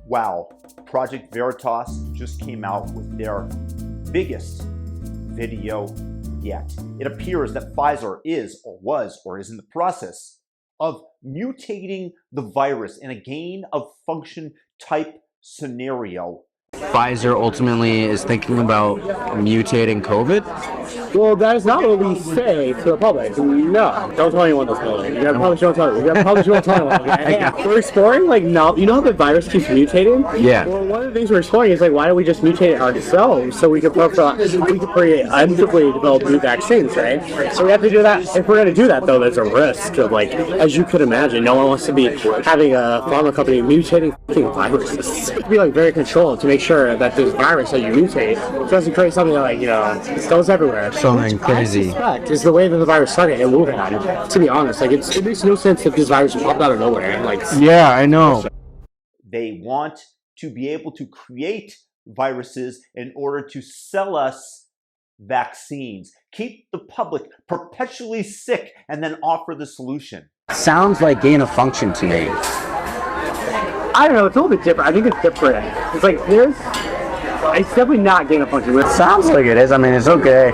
Wow, Project Veritas just came out with their biggest video yet. It appears that Pfizer is, or was, or is in the process of mutating the virus in a gain of function type scenario. Pfizer ultimately is thinking about mutating COVID? Well, that is not what we say to the public. No, don't tell anyone this. You probably don't tell anyone. You probably don't tell anyone. Okay? We're exploring, like, now, you know how the virus keeps mutating? Yeah. Well, one of the things we're exploring is, like, why don't we just mutate it ourselves so we can preemptively develop new vaccines, right? So we have to do that. If we're going to do that, though, there's a risk of, like, as you could imagine, no one wants to be having a pharma company mutating viruses. It'd be, like, very controlled to make sure that this virus that you mutate doesn't create something that, like, you know, it goes everywhere. Something crazy. Is the way that the virus started in Wuhan. To be honest, like, it makes no sense if this virus popped out of nowhere. Like, yeah, I know. They want to be able to create viruses in order to sell us vaccines, keep the public perpetually sick, and then offer the solution. Sounds like gain of function to me. I don't know, it's a little bit different. I think it's different. It's like, it's definitely not gain of function. It sounds like it is. I mean, it's okay.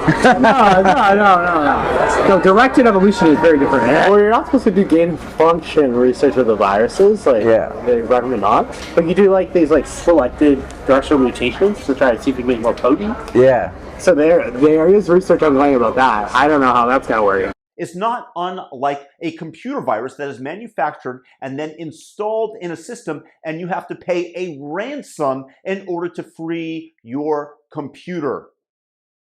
No, directed evolution is very different. Well, you're not supposed to do gain of function research with the viruses. Like, yeah. They recommend not. But you do, like, these, like, selected directional mutations to try to see if you can make more potent. Yeah. So there is research ongoing about that. I don't know how that's going to work. It's not unlike a computer virus that is manufactured and then installed in a system, and you have to pay a ransom in order to free your computer.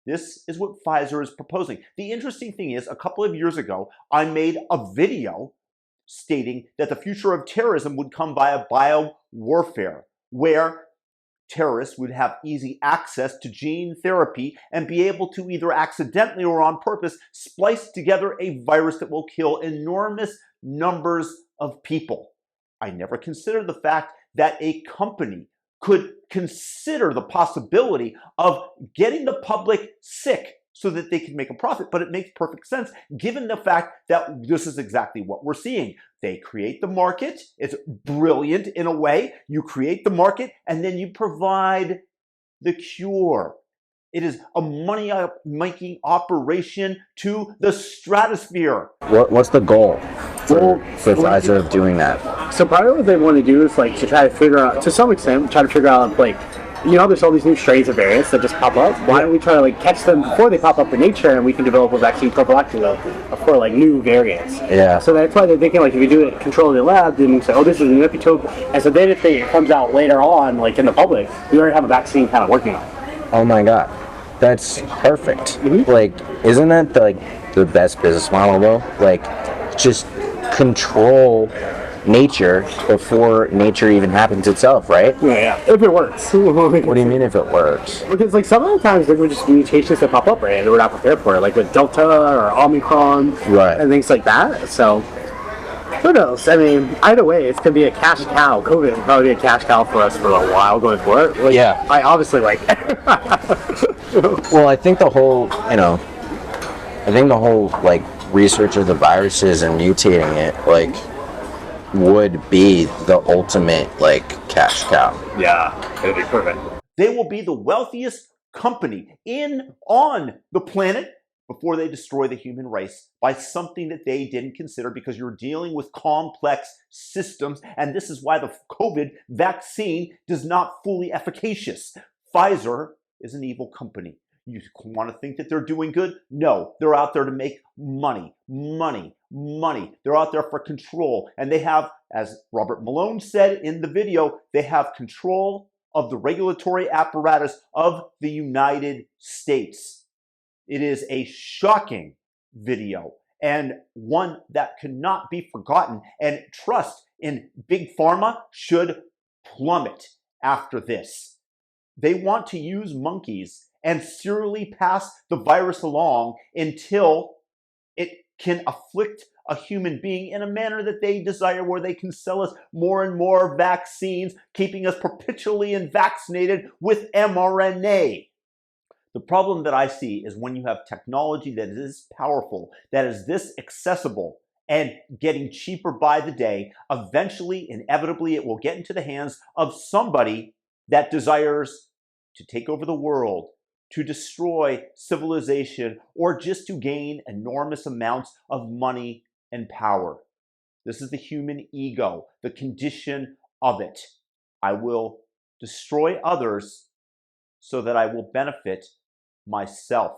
This is what Pfizer is proposing. The interesting thing is, a couple of years ago, I made a video stating that the future of terrorism would come via bio-warfare, where terrorists would have easy access to gene therapy and be able to either accidentally or on purpose splice together a virus that will kill enormous numbers of people. I never considered the fact that a company could consider the possibility of getting the public sick so that they can make a profit, but it makes perfect sense given the fact that this is exactly what we're seeing. They create the market. It's brilliant in a way. You create the market and then you provide the cure. It is a money-making operation to the stratosphere. What's the goal for Pfizer of doing that? So probably what they want to do is, like, to try to figure out, to some extent, like, you know, there's all these new strains of variants that just pop up. Why don't we try to, like, catch them before they pop up in nature, and we can develop a vaccine prophylactically for, like, new variants. Yeah. So that's why they're thinking, like, if you do it control in the lab, then you say, oh, this is an epitope. And so then if it comes out later on, like, in the public, we already have a vaccine kind of working on it. Oh my god, that's perfect. Mm-hmm. Like, isn't that the best business model though? Like, just control nature before nature even happens itself, right? Yeah. If it works. What do you mean if it works? Because, like, some of the times there were just mutations that pop up, right, and we're not prepared for it, like with Delta or Omicron, right, and things like that. So who knows? I mean, either way, it's gonna be a cash cow. COVID will probably be a cash cow for us for a while going forward. Like, yeah. I obviously like. Well, I think the whole, like, research of the viruses and mutating it, like, would be the ultimate, like, cash cow. Yeah, it'd be perfect. They will be the wealthiest company on the planet before they destroy the human race by something that they didn't consider, because you're dealing with complex systems, and this is why the COVID vaccine is not fully efficacious. Pfizer is an evil company. You want to think that they're doing good? No, they're out there to make money. They're out there for control. And they have, as Robert Malone said in the video, they have control of the regulatory apparatus of the United States. It is a shocking video and one that cannot be forgotten. And trust in Big Pharma should plummet after this. They want to use monkeys and serially pass the virus along until it can afflict a human being in a manner that they desire, where they can sell us more and more vaccines, keeping us perpetually vaccinated with mRNA. The problem that I see is when you have technology that is this powerful, that is this accessible, and getting cheaper by the day, eventually, inevitably, it will get into the hands of somebody that desires to take over the world, to destroy civilization, or just to gain enormous amounts of money and power. This is the human ego, the condition of it. I will destroy others so that I will benefit myself.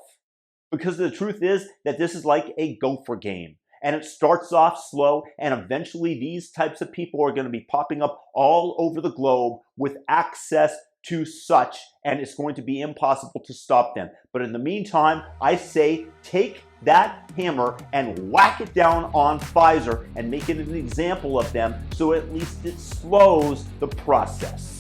Because the truth is that this is like a gopher game. And it starts off slow, and eventually these types of people are going to be popping up all over the globe with access to such, and it's going to be impossible to stop them. But in the meantime, I say take that hammer and whack it down on Pfizer and make it an example of them, so at least it slows the process.